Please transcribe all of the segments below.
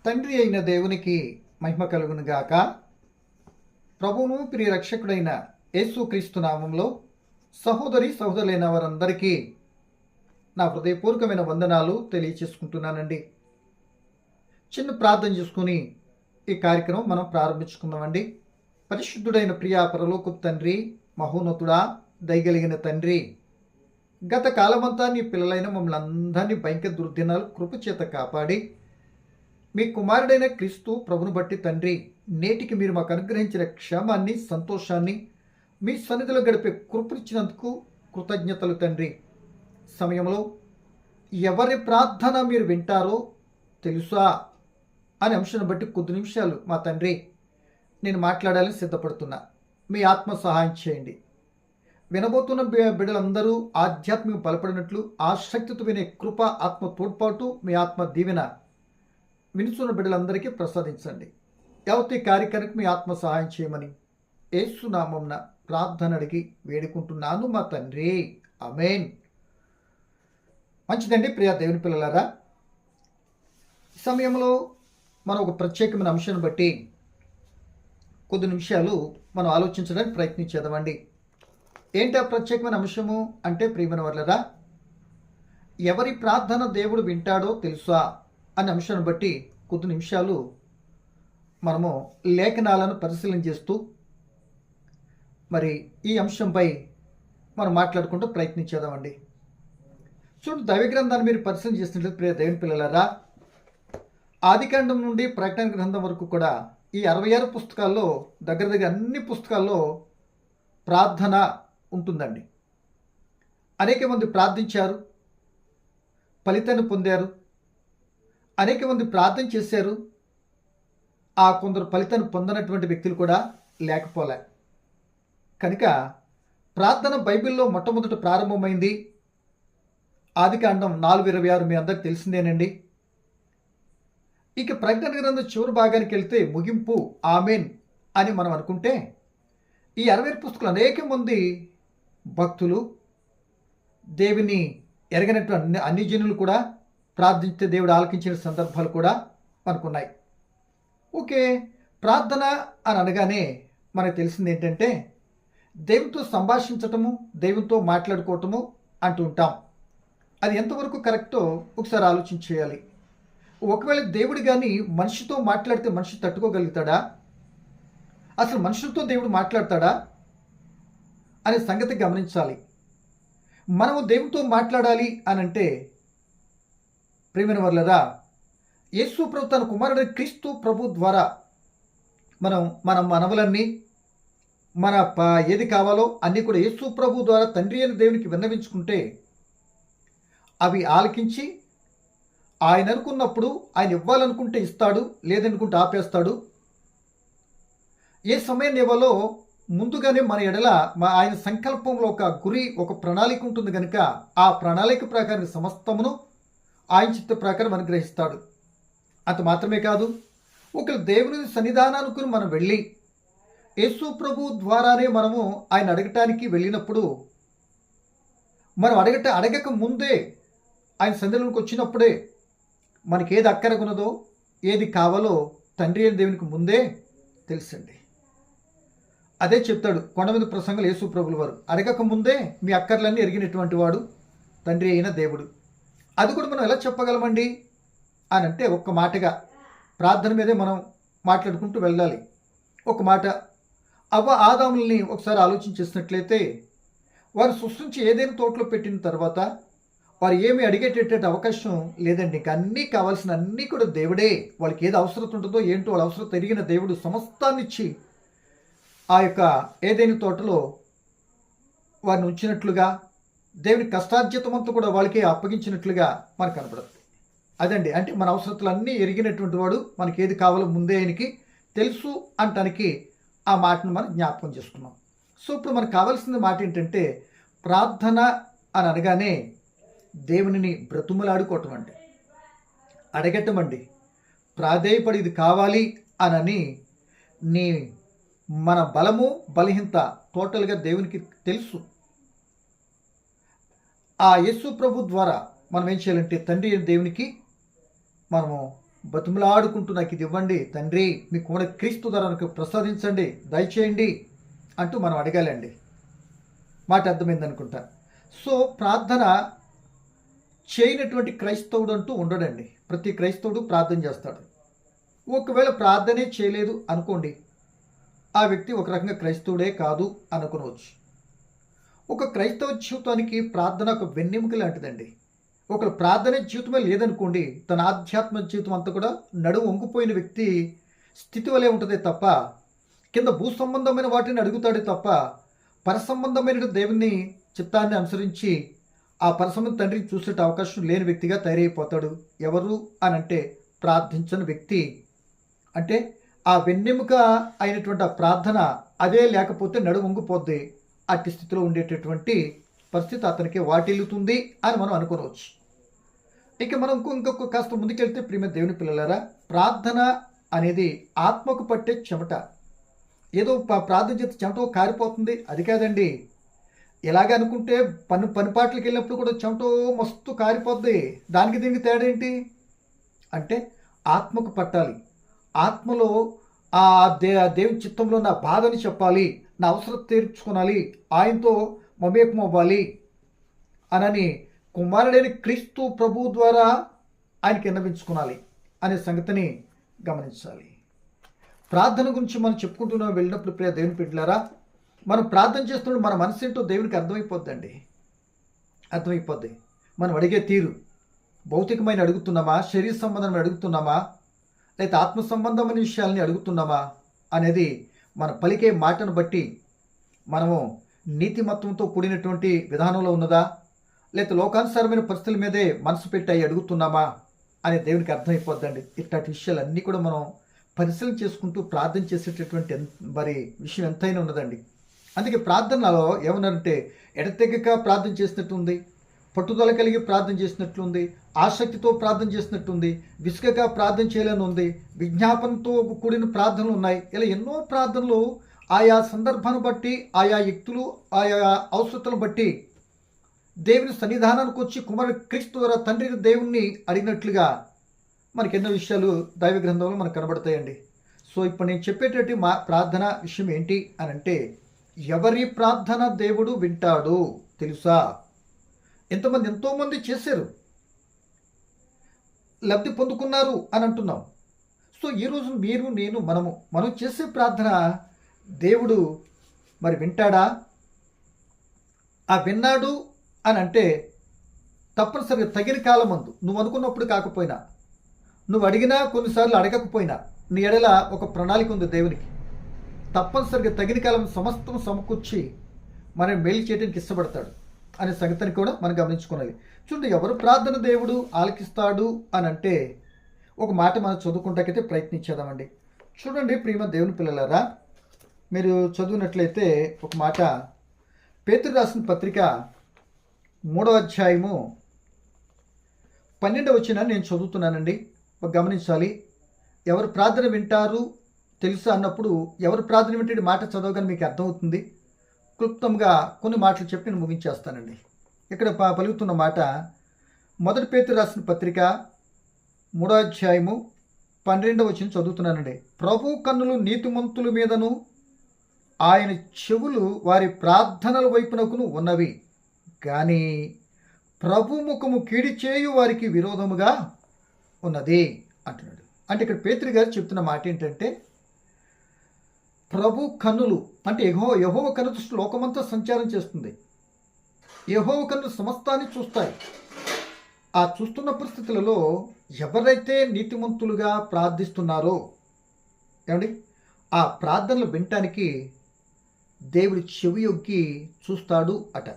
తండ్రి అయిన దేవునికి మహిమ కలుగును గాక. ప్రభువును ప్రియ రక్షకుడైన యేసుక్రీస్తు నామంలో సహోదరి సహోదరులైన వారందరికీ నా హృదయపూర్వకమైన వందనాలు తెలియచేసుకుంటున్నానండి. చిన్న ప్రార్థన చేసుకుని ఈ కార్యక్రమం మనం ప్రారంభించుకుందామండి. పరిశుద్ధుడైన ప్రియా పరలోకపు తండ్రి, మహోన్నతుడా, దయగలిగిన తండ్రి, గత కాలమంతా నీ పిల్లలైన మమ్మల్ని అందరినీ భయంకర దుర్దినాలు కృపచేత కాపాడి మీ కుమారుడైన క్రీస్తు ప్రభును బట్టి తండ్రి, నేటికి మీరు మాకు అనుగ్రహించిన క్షేమాన్ని, సంతోషాన్ని, మీ సన్నిధిలో గడిపే కృపనిచ్చినందుకు కృతజ్ఞతలు తండ్రి. సమయంలో ఎవరి ప్రార్థన మీరు వింటారో తెలుసా అనే అంశాన్ని బట్టి కొద్ది నిమిషాలు మా తండ్రి నేను మాట్లాడాలని సిద్ధపడుతున్నా. మీ ఆత్మ సహాయం చేయండి. వినబోతున్న బిడ్డలందరూ ఆధ్యాత్మిక బలపడినట్లు ఆసక్తితో వినే కృప, ఆత్మ తోడ్పాటు, మీ ఆత్మ దీవెన వినుచున్న బిడ్డలందరికీ ప్రసాదించండి. యావత్ ఈ కార్యక్రమానికి మీ ఆత్మ సహాయం చేయమని యేసు నామమున ప్రార్థన అడిగి వేడుకుంటున్నాను మా తండ్రి, ఆమేన్. మంచిదండి ప్రియా దేవుని పిల్లలారా, ఈ సమయంలో మనం ఒక ప్రత్యేకమైన అంశాన్ని బట్టి కొద్ది నిమిషాలు మనం ఆలోచించడానికి ప్రయత్నించేద్దామండి. ఏంటి ఆ ప్రత్యేకమైన అంశము అంటే, ప్రియమైన వర్లరా, ఎవరి ప్రార్థన దేవుడు వింటాడో తెలుసా అనే అంశాన్ని బట్టి కొద్ది నిమిషాలు మనము లేఖనాలను పరిశీలన చేస్తూ మరి ఈ అంశంపై మనం మాట్లాడుకుంటూ ప్రయత్నించేద్దామండి. చూడండి, దైవ గ్రంథాన్ని మీరు పరిశీలన చేసినట్లయితే ప్రియ దేవుని పిల్లలారా, ఆదికాండం నుండి ప్రకటన గ్రంథం వరకు కూడా ఈ 66 పుస్తకాల్లో దగ్గర అన్ని పుస్తకాల్లో ప్రార్థన ఉంటుందండి. అనేక మంది ప్రార్థించారు, ఫలితాన్ని పొందారు. అనేక మంది ప్రార్థన చేశారు, ఆ కొందరు ఫలితాన్ని పొందనటువంటి వ్యక్తులు కూడా లేకపోలే. కనుక ప్రార్థన బైబిల్లో మొట్టమొదట ప్రారంభమైంది ఆదికాండం 4:26, మీ అందరికి తెలిసిందేనండి. ఇక ప్రకటన గ్రంథం చివరి భాగానికి వెళ్తే ముగింపు ఆమెన్ అని మనం అనుకుంటే, ఈ 60 పుస్తకాలు అనేక మంది భక్తులు, దేవుని ఎరగనటువంటి అన్ని జనులు కూడా ప్రార్థించే దేవుడు ఆలకించిన సందర్భాలు కూడా మనకున్నాయి. ఓకే, ప్రార్థన అని అనగానే మనకు తెలిసింది ఏంటంటే, దేవునితో సంభాషించటము, దేవునితో మాట్లాడుకోవటము అంటూ ఉంటాం. అది ఎంతవరకు కరెక్టో ఒకసారి ఆలోచించేయాలి. ఒకవేళ దేవుడు కానీ మనిషితో మాట్లాడితే మనిషి తట్టుకోగలుగుతాడా? అసలు మనుషులతో దేవుడు మాట్లాడతాడా అనే సంగతి గమనించాలి. మనము దేవునితో మాట్లాడాలి అని అంటే, ప్రియమైన వర్లరా, యేసు ప్రభు తన కుమారుడైన క్రీస్తు ప్రభు ద్వారా మన మనవులన్నీ, మన ఏది కావాలో అన్నీ కూడా యేసు ప్రభు ద్వారా తండ్రి అయిన దేవునికి విన్నవించుకుంటే, అవి ఆలకించి ఆయన అనుకున్నప్పుడు, ఆయన ఇవ్వాలనుకుంటే ఇస్తాడు, లేదనుకుంటే ఆపేస్తాడు. ఏ సమయం ఇవ్వాలో ముందుగానే మన ఎడల ఆయన సంకల్పంలో ఒక గురి, ఒక ప్రణాళిక ఉంటుంది కనుక ఆ ప్రణాళిక ప్రకారం సమస్తమును ఆయన చిత్త ప్రకారం అనుగ్రహిస్తాడు. అంత మాత్రమే కాదు, ఒక దేవుని సన్నిధానానికి మనం వెళ్ళి యేసు ప్రభు ద్వారానే మనము ఆయన అడగటానికి వెళ్ళినప్పుడు, మనం అడగక ముందే ఆయన సన్నిధిలోకి వచ్చినప్పుడే మనకి ఏది అక్కరగున్నదో, ఏది కావాలో తండ్రి అయిన దేవునికి ముందే తెలుసండి. అదే చెప్తాడు కొండ మీద ప్రసంగంలో యేసు ప్రభుల వారు, అడగక ముందే మీ అక్కర్లన్నీ ఎరిగినటువంటి వాడు తండ్రి అయిన దేవుడు. అది కూడా మనం ఎలా చెప్పగలమండి అని అంటే, ఒక్క మాటగా ప్రార్థన మీదే మనం మాట్లాడుకుంటూ వెళ్ళాలి. ఒక మాట, ఆదాముల్ని ఒకసారి ఆలోచించేసినట్లయితే, వారు సృష్టించి ఏదైనా తోటలో పెట్టిన తర్వాత వారు ఏమి అడిగేటటువంటి అవకాశం లేదండి. ఇంకా అన్నీ కావాల్సిన అన్నీ కూడా దేవుడే, వాళ్ళకి ఏది అవసరం ఉంటుందో ఏంటో వాళ్ళ అవసరం తిరిగిన దేవుడు సమస్తాన్నిచ్చి ఆ యొక్క ఏదైనా తోటలో వారిని ఉంచినట్లుగా, దేవుని కష్టార్జితమంతా కూడా వాళ్ళకి అప్పగించినట్లుగా మనకు కనపడుతుంది. అదండి, అంటే మన అవసరతలన్నీ ఎరిగినటువంటి వాడు, మనకి ఏది కావాలో ముందే ఆయనకి తెలుసు అంటానికి ఆ మాటను మనం జ్ఞాపకం చేసుకున్నాం. సో ఇప్పుడు మనకు కావాల్సిన మాట ఏంటంటే, ప్రార్థన అని అనగానే దేవునిని బ్రతుములాడుకోవటం అండి, అడగటం అండి, ప్రాధేయపడి ఇది కావాలి అని మన బలము బలహీనత టోటల్గా దేవునికి తెలుసు. ఆ యేసు ప్రభు ద్వారా మనం ఏం చేయాలంటే తండ్రి దేవునికి మనము బతిమలాడుకుంటూ నాకు ఇది ఇవ్వండి తండ్రి, మీ కుమారుడు క్రీస్తు ద్వారా నాకు ప్రసాదించండి, దయచేయండి అంటూ మనం అడగాలండి. మాట అర్థమైంది అనుకుంటా. సో ప్రార్థన చేయనటువంటి క్రైస్తవుడు అంటూ ఉండడండి. ప్రతి క్రైస్తవుడు ప్రార్థన చేస్తాడు. ఒకవేళ ప్రార్థనే చేయలేదు అనుకోండి, ఆ వ్యక్తి ఒక రకంగా క్రైస్తవుడే కాదు అనుకోవచ్చు. ఒక క్రైస్తవ జీవితానికి ప్రార్థన ఒక వెన్నెముక లాంటిదండి. ఒకరు ప్రార్థన జీవితమే లేదనుకోండి, తన ఆధ్యాత్మ జీవితం అంతా కూడా నడుము వంగిపోయిన వ్యక్తి స్థితి వలె ఉంటుంది తప్ప, కింద భూ సంబంధమైన వాటిని అడుగుతాడే తప్ప, పరసంబంధమైన దేవుని చిత్తాన్ని అనుసరించి ఆ పరసంబంధ తండ్రిని చూసే అవకాశం లేని వ్యక్తిగా తయారైపోతాడు. ఎవరు అని అంటే ప్రార్థించని వ్యక్తి. అంటే ఆ వెన్నెముక అయినటువంటి ఆ ప్రార్థన అదే లేకపోతే నడుము వంగిపోద్ది. అట్టి స్థితిలో ఉండేటటువంటి పరిస్థితి అతనికి వాటిల్లుతుంది అని మనం అనుకోవచ్చు. ఇక మనం ఇంకొక కాస్త ముందుకెళ్తే ప్రియమైన దేవుని పిల్లలారా, ప్రార్థన అనేది ఆత్మకు పట్టే చెమట. ఏదో ప్రార్థన చేస్తే చెమట కారిపోతుంది అది కాదండి. ఎలాగ అనుకుంటే పనిపాట్లకి వెళ్ళినప్పుడు కూడా చెమట మస్తు కారిపోద్ది. దానికి దీనికి తేడా ఏంటి అంటే ఆత్మకు పట్టాలి. ఆత్మలో ఆ దేవుని చిత్తంలో నా బాధని చెప్పాలి, నా అవసరం తీర్చుకోవాలి, ఆయనతో మమేకం అవ్వాలి అనని కుమారుడైన క్రీస్తు ప్రభు ద్వారా ఆయనకి విన్నవించుకోవాలి అనే సంగతిని గమనించాలి. ప్రార్థన గురించి మనం చెప్పుకుంటున్నాం వెళ్ళినప్పుడు ప్రియ దేవుని బిడ్డలారా, మనం ప్రార్థన చేస్తున్నప్పుడు మన మనసు ఏంటో దేవునికి అర్థమైపోద్దండి. అర్థమైపోద్ది. మనం అడిగే తీరు భౌతికమైన అడుగుతున్నామా, శరీర సంబంధమైన అడుగుతున్నామా, లేదా ఆత్మ సంబంధమైన విషయాలని అడుగుతున్నామా అనేది మన పలికే మాటను బట్టి మనము నీతిమత్వంతో కూడినటువంటి విధానంలో ఉన్నదా, లేదా లోకానుసారమైన పరిస్థితుల మీదే మనసు పెట్టి అడుగుతున్నామా అనే దేవునికి అర్థమైపోద్దండి. ఇట్లాంటి విషయాలు అన్నీ కూడా మనం పరిశీలన చేసుకుంటూ ప్రార్థన చేసేటటువంటి మరి విషయం ఎంతైనా ఉన్నదండి. అందుకే ప్రార్థనలో ఏమన్నారంటే ఎడతెగక ప్రార్థన చేసినట్టు ఉంది, పట్టుదల కలిగి ప్రార్థన చేసినట్లుంది, ఆసక్తితో ప్రార్థన చేసినట్టుంది, విసుగగా ప్రార్థన చేయాలని ఉంది, విజ్ఞాపనతో కూడిన ప్రార్థనలు ఉన్నాయి. ఇలా ఎన్నో ప్రార్థనలు ఆయా సందర్భాన్ని బట్టి, ఆయా వ్యక్తులు, ఆయా అవసరతలను బట్టి దేవుని సన్నిధానానికి వచ్చి కుమారుడు క్రీస్తు ద్వారా తండ్రి దేవుణ్ణి అడిగినట్లుగా మనకి ఎన్నో విషయాలు దైవ గ్రంథంలో మనకు కనబడతాయండి. సో ఇప్పుడు నేను చెప్పేటటువంటి మా ప్రార్థన విషయం ఏంటి అని అంటే, ఎవరి ప్రార్థన దేవుడు వింటాడు తెలుసా? ఎంతోమంది చేశారు, లబ్ధి పొందుకున్నారు అని అంటున్నాం. సో ఈరోజు మీరు నేను మనం చేసే ప్రార్థన దేవుడు మరి వింటాడా? ఆ విన్నాడు అని అంటే తప్పనిసరిగా తగిన కాలం ముందు నువ్వు అనుకున్నప్పుడు కాకపోయినా, నువ్వు అడిగినా కొన్నిసార్లు అడగకపోయినా నీ ఎడల ఒక ప్రణాళిక ఉంది దేవునికి. తప్పనిసరిగా తగిన కాలం సమస్తం సమకూర్చి మనం మేలు చేయడానికి ఇష్టపడతాడు అనే సంగతిని కూడా మనం గమనించుకోవాలి. చూడండి, ఎవరు ప్రార్థన దేవుడు ఆలకిస్తాడు అని అంటే ఒక మాట మనం చదువుకుంటాకైతే ప్రయత్నించేద్దామండి. చూడండి ప్రియమైన దేవుని పిల్లలారా, మీరు చదివినట్లయితే ఒక మాట పేతురు రాసిన పత్రిక 3వ అధ్యాయము 12వ వచనం నేను చదువుతున్నానండి. గమనించాలి. ఎవరు ప్రార్థన వింటారు తెలుసా అన్నప్పుడు ఎవరు ప్రార్థన వింటే మాట చదవగానే మీకు అర్థమవుతుంది. క్లుప్తంగా కొన్ని మాటలు చెప్పి నేను ముగించేస్తానండి. ఇక్కడ పలుకుతున్న మాట 1 పేతురు రాసిన పత్రిక 3వ అధ్యాయము 12వ వచనం చదువుతున్నానండి. ప్రభు కన్నులు నీతిమంతుల మీదను ఆయన చెవులు వారి ప్రార్థనల వైపునకును ఉన్నవి, కానీ ప్రభు ముఖము కీడి చేయు వారికి విరోధముగా ఉన్నది అంటున్నాడు. అంటే ఇక్కడ పేతురు గారు చెప్తున్న మాట ఏంటంటే, ప్రభు కన్నులు అంటే యెహోవా కన్ను దృష్టి లోకమంతా సంచారం చేస్తుంది. యెహోవా కన్నులు సమస్తాన్ని చూస్తాయి. ఆ చూస్తున్న పరిస్థితులలో ఎవరైతే నీతిమంతులుగా ప్రార్థిస్తున్నారో ఏమండి, ఆ ప్రార్థనలు వినటానికి దేవుడి చెవి యొగ్గి చూస్తాడు అట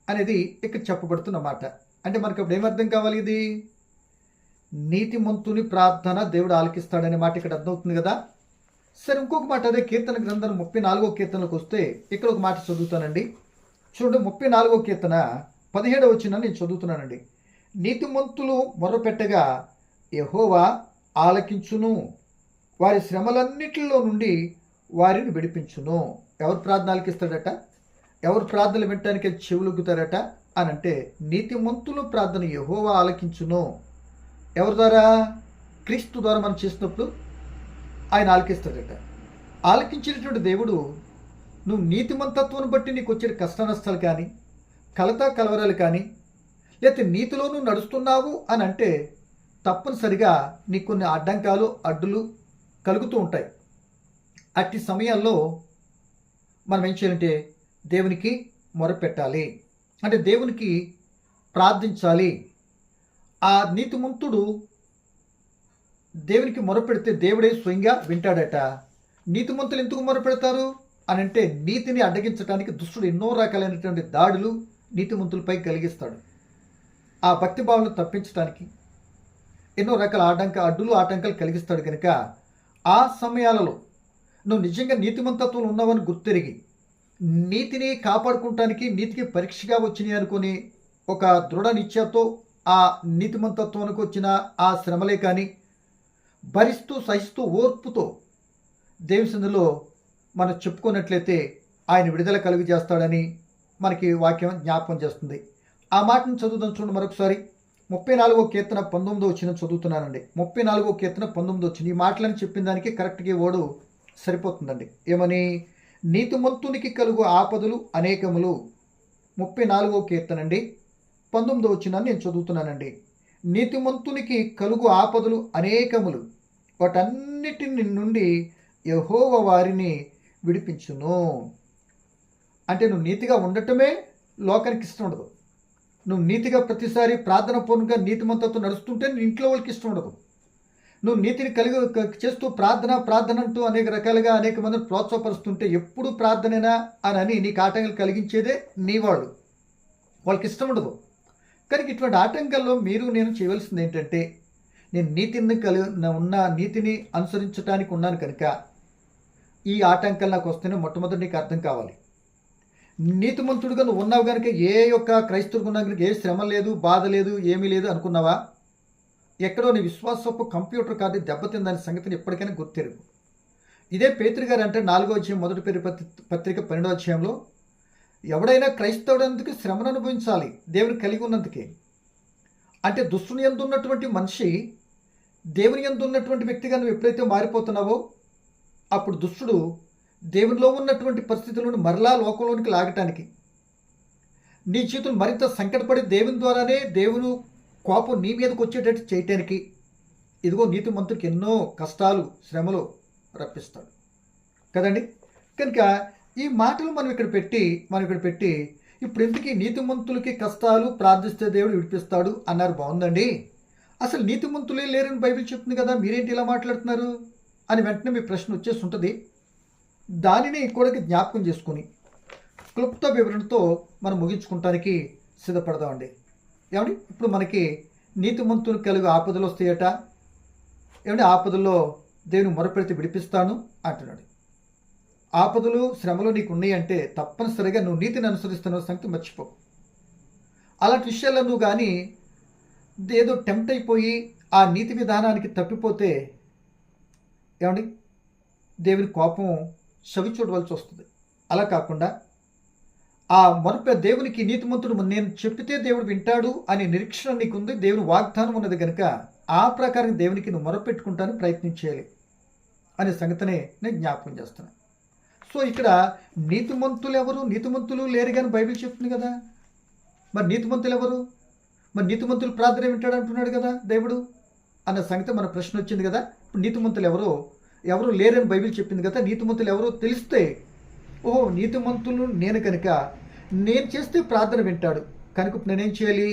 అనేది ఇక్కడ చెప్పబడుతున్న మాట. అంటే మనకు అప్పుడు ఏమర్థం కావాలి? ఇది నీతిమంతుని ప్రార్థన దేవుడు ఆలకిస్తాడనే మాట ఇక్కడ అర్థమవుతుంది కదా. సరే, ఇంకొక మాట అదే కీర్తన గ్రంథం 34వ కీర్తనకు వస్తే ఇక్కడ ఒక మాట చదువుతానండి. చూడండి, 34వ కీర్తన 17వ వచనం నేను చదువుతున్నానండి. నీతిమంతులు మొర్రపెట్టగా యెహోవా ఆలకించును, వారి శ్రమలన్నిటిలో నుండి వారిని విడిపించును. ఎవరు ప్రార్థన ఆలకిస్తాడట? ఎవరు ప్రార్థనలు వినటానికి చెవులొగ్గుతారట అని అంటే నీతిమంతులు ప్రార్థన యెహోవా ఆలకించును. ఎవరి ద్వారా? క్రీస్తు ద్వారా మనం చేసినప్పుడు ఆయన ఆలకిస్తాడట. ఆలకించినటువంటి దేవుడు నువ్వు నీతిమంతత్వాన్ని బట్టి నీకు వచ్చే కష్ట నష్టాలు కానీ, కలత కలవరాలు కానీ, లేకపోతే నీతిలో నువ్వు నడుస్తున్నావు అని అంటే తప్పనిసరిగా నీకు కొన్ని అడ్డంకాలు అడ్డులు కలుగుతూ ఉంటాయి. అట్టి సమయాల్లో మనం ఏం చేయాలంటే దేవునికి మొరపెట్టాలి, అంటే దేవునికి ప్రార్థించాలి. ఆ నీతిమంతుడు దేవునికి మొరపెడితే దేవుడే స్వయంగా వింటాడట. నీతిమంతులు ఎందుకు మొరపెడతారు అని అంటే నీతిని అడ్డగించడానికి దుష్టుడు ఎన్నో రకాలైనటువంటి దాడులు నీతిమంతులపై కలిగిస్తాడు. ఆ భక్తి భావనను తప్పించడానికి ఎన్నో రకాల అడ్డులు ఆటంకాలు కలిగిస్తాడు. కనుక ఆ సమయాలలో నువ్వు నిజంగా నీతిమంతత్వం ఉన్నావని గుర్తెరిగి నీతిని కాపాడుకుంటానికి నీతికి పరీక్షగా వచ్చినాయి అనుకుని ఒక దృఢ నిశ్చయతో ఆ నీతిమంతత్వానికి వచ్చిన ఆ శ్రమలే కానీ భరిస్తూ సహిస్తూ ఓర్పుతో దేవుని సన్నిధిలో మనం చెప్పుకున్నట్లయితే ఆయన విడుదల కలుగు చేస్తాడని మనకి వాక్యం జ్ఞాపకం చేస్తుంది. ఆ మాటను చదువుదాం చూడండి మరొకసారి. 34వ కీర్తన 19వ వచనం చదువుతున్నానండి. 34వ కీర్తన 19వ వచనం. ఈ మాటలను చెప్పిన దానికి కరెక్ట్గా ఓడు సరిపోతుందండి. ఏమని? నీతిమంతునికి కలుగు ఆపదలు అనేకములు. 34వ కీర్తన అండి 19వ వచనాన్ని నేను చదువుతున్నానండి. నీతిమంతునికి కలుగు ఆపదలు అనేకములు, వాటన్నిటి నుండి యెహోవా వారిని విడిపించును. అంటే నువ్వు నీతిగా ఉండటమే లోకానికి ఇష్టం ఉండదు. నువ్వు నీతిగా ప్రతిసారి ప్రార్థన పూర్ణంగా నీతిమంతతో నడుస్తుంటే నీ ఇంట్లో వాళ్ళకి ఇష్టం ఉండదు. నువ్వు నీతిని చేస్తూ ప్రార్థన అంటూ అనేక రకాలుగా అనేక మందిని ప్రోత్సాహపరుస్తుంటే ఎప్పుడు ప్రార్థనేనా అని నీకు ఆటంకాలు కలిగించేదే నీ వాళ్ళకి ఇష్టం ఉండదు. కనుక ఇటువంటి ఆటంకాల్లో మీరు నేను చేయవలసింది ఏంటంటే, నేను నీతిని అనుసరించడానికి ఉన్నాను కనుక ఈ ఆటంకాలు నాకు వస్తేనే మొట్టమొదటి నీకు అర్థం కావాలి. నీతిమంతుడుగా నువ్వు ఉన్నావు కనుక ఏ యొక్క క్రైస్తవుడిగా ఉన్నా కనుక ఏ శ్రమ లేదు, బాధ లేదు, ఏమీ లేదు అనుకున్నావా? ఎక్కడో నీ విశ్వాసపు కంప్యూటర్ కార్డు దెబ్బతిందని సంగతిని ఎప్పటికైనా గుర్తెరుగు. ఇదే పేతురు గారు అంటే 4వ అధ్యాయం 1 పేరు పత్రిక 12వ అధ్యాయంలో ఎవడైనా క్రైస్తవుడందుకు శ్రమను అనుభవించాలి దేవుని కలిగి ఉన్నందుకే. అంటే దుష్టుని యందు ఉన్నటువంటి మనిషి దేవుని యందు ఉన్నటువంటి వ్యక్తిగా నువ్వు ఎప్పుడైతే మారిపోతున్నావో అప్పుడు దుష్టుడు దేవునిలో ఉన్నటువంటి పరిస్థితులను మరలా లోకంలోనికి లాగటానికి, నీ జీవితం మరింత సంకటపడి దేవుని ద్వారానే దేవుని కోపం నీ మీదకి వచ్చేటట్టు చేయటానికి ఇదిగో నీతిమంతుడికి ఎన్నో కష్టాలు శ్రమలు రప్పిస్తాడు కదండి. కనుక ఈ మాటలు మనం ఇక్కడ పెట్టి ఇప్పుడు ఎందుకు నీతిమంతులకి కష్టాలు ప్రార్థిస్తే దేవుడు విడిపిస్తాడు అన్నారు. బాగుందండి, అసలు నీతిమంతులే లేరని బైబిల్ చెప్తుంది కదా, మీరేంటి ఇలా మాట్లాడుతున్నారు అని వెంటనే మీ ప్రశ్న వచ్చేసి ఉంటుంది. దానిని కూడా జ్ఞాపకం చేసుకుని క్లుప్త వివరణతో మనం ముగించుకుంటానికి సిద్ధపడదామండి. ఏమండి, ఇప్పుడు మనకి నీతిమంతులు కలిగి ఆపదలు వస్తాయట. ఏమంటే ఆపదల్లో దేవుని మొరపెడితే విడిపిస్తాను అంటున్నాడు. ఆపదలు శ్రమలు నీకు ఉన్నాయి అంటే తప్పనిసరిగా నువ్వు నీతిని అనుసరిస్తున్న సంగతి మర్చిపో. అలాంటి విషయాల్లో నువ్వు కానీ ఏదో టెంప్ట్ అయిపోయి ఆ నీతి విధానానికి తప్పిపోతే ఏమండి దేవుని కోపం చవి చూడవలసి వస్తుంది. అలా కాకుండా ఆ దేవునికి నీతిమంతుడు నేను చెప్పితే దేవుడు వింటాడు అనే నిరీక్షణ నీకుంది, దేవుని వాగ్దానం ఉన్నది కనుక ఆ ప్రకారం దేవునికి నువ్వు మొరపెట్టుకుంటాను ప్రయత్నం చేయాలి అనే సంగతినే నేను జ్ఞాపకం చేస్తున్నాను. సో ఇక్కడ నీతిమంతులు ఎవరు? నీతిమంతులు లేరు కానీ బైబిల్ చెప్తుంది కదా. మరి నీతిమంతులు ఎవరు? మరి నీతిమంతులు ప్రార్థన వింటాడు అంటున్నాడు కదా దేవుడు అన్న సంగతి మన ప్రశ్న వచ్చింది కదా. ఇప్పుడు నీతిమంతులు ఎవరు లేరని బైబిల్ చెప్పింది కదా. నీతిమంతులు ఎవరో తెలిస్తే ఓహో నీతిమంతులు నేను కనుక నేను చేస్తే ప్రార్థన వింటాడు కనుక నేనేం చేయాలి?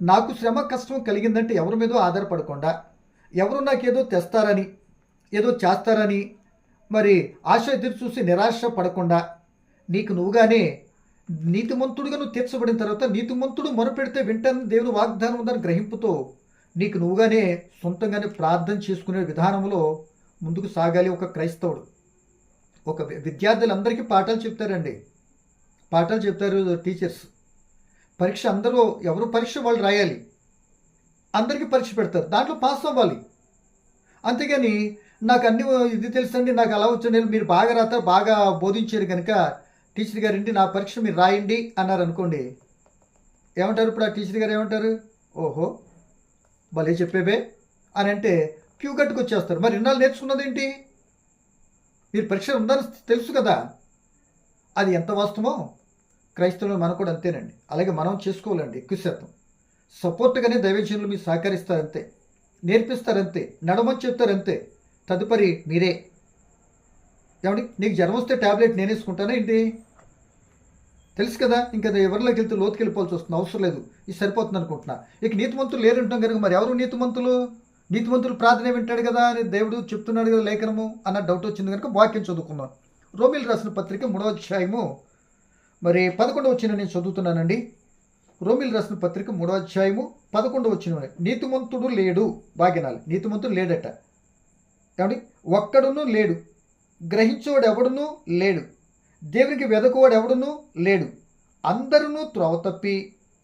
నాకు శ్రమ కష్టం కలిగిందంటే ఎవరి మీదో ఆధారపడకుండా, ఎవరు నాకేదో తెస్తారని ఏదో చేస్తారని మరి ఆశ ఎదురు చూసి నిరాశ పడకుండా నీకు నువ్వుగానే నీతిమంతుడిగా నువ్వు తీర్చబడిన తర్వాత నీతిమంతుడు మొరపెడితే వింటానని దేవుని వాగ్దానం ఉందని గ్రహింపుతో నీకు నువ్వుగానే సొంతంగానే ప్రార్థన చేసుకునే విధానంలో ముందుకు సాగాలి. ఒక క్రైస్తవుడు ఒక విద్యార్థులందరికీ పాఠాలు చెప్తారు టీచర్స్. పరీక్ష అందరూ ఎవరు పరీక్ష వాళ్ళు రాయాలి, అందరికీ పరీక్ష పెడతారు, దాంట్లో పాస్ అవ్వాలి. అంతేగాని నాకు అన్ని ఇది తెలుసండి, నాకు అలా వచ్చండి, మీరు బాగా రాస్తారు, బాగా బోధించారు కనుక టీచర్ గారింటి నా పరీక్ష మీరు రాయండి అన్నారు అనుకోండి, ఏమంటారు? ఇప్పుడు ఆ టీచర్ గారు ఏమంటారు? ఓహో భలే చెప్పేవే అని అంటే క్యూ కట్టుకు వచ్చేస్తారు. మరి ఇన్నాళ్ళు నేర్చుకున్నది ఏంటి? మీరు పరీక్ష ఉందని తెలుసు కదా. అది ఎంత వాస్తవమో క్రైస్తవులు మనకు కూడా అంతేనండి. అలాగే మనం చేసుకోవాలండి. ఎక్కువ శాతం సపోర్ట్గానే దైవజనులు మీరు సహకరిస్తారంతే, నేర్పిస్తారంతే, నడమని చెప్తారంతే. తదుపరి మీరే. ఏమండి, నీకు జ్వరం వస్తే ట్యాబ్లెట్ నేనేసుకుంటానా ఏంటి? తెలుసు కదా. ఇంకా ఎవరిలోకి వెళ్తే లోతుకి వెళ్ళిపోవాల్సి వస్తుంది. అవసరం లేదు, ఇది సరిపోతుంది అనుకుంటున్నా. ఇక నీతిమంతులు లేరంటాం కనుక మరి ఎవరు నీతిమంతులు? నీతిమంతులు ప్రార్థన వింటాడు కదా అని దేవుడు చెప్తున్నాడు కదా లేఖనము అన్న డౌట్ వచ్చింది కనుక వాక్యం చదువుకున్నాం. రోమిల్ రాసిన పత్రిక 3వ అధ్యాయము మరి 11వ వచనం నేను చదువుతున్నానండి. రోమిల్ రాసిన పత్రిక 3వ అధ్యాయము 11వ వచనం. నీతిమంతుడు లేడు. భాగ్యనాలు నీతిమంతుడు లేడట. ఏమండి, ఒక్కడును లేడు. గ్రహించేవాడు ఎవడునూ లేడు. దేవునికి వెదకువాడు ఎవడునూ లేడు. అందరూ త్రోవ తప్పి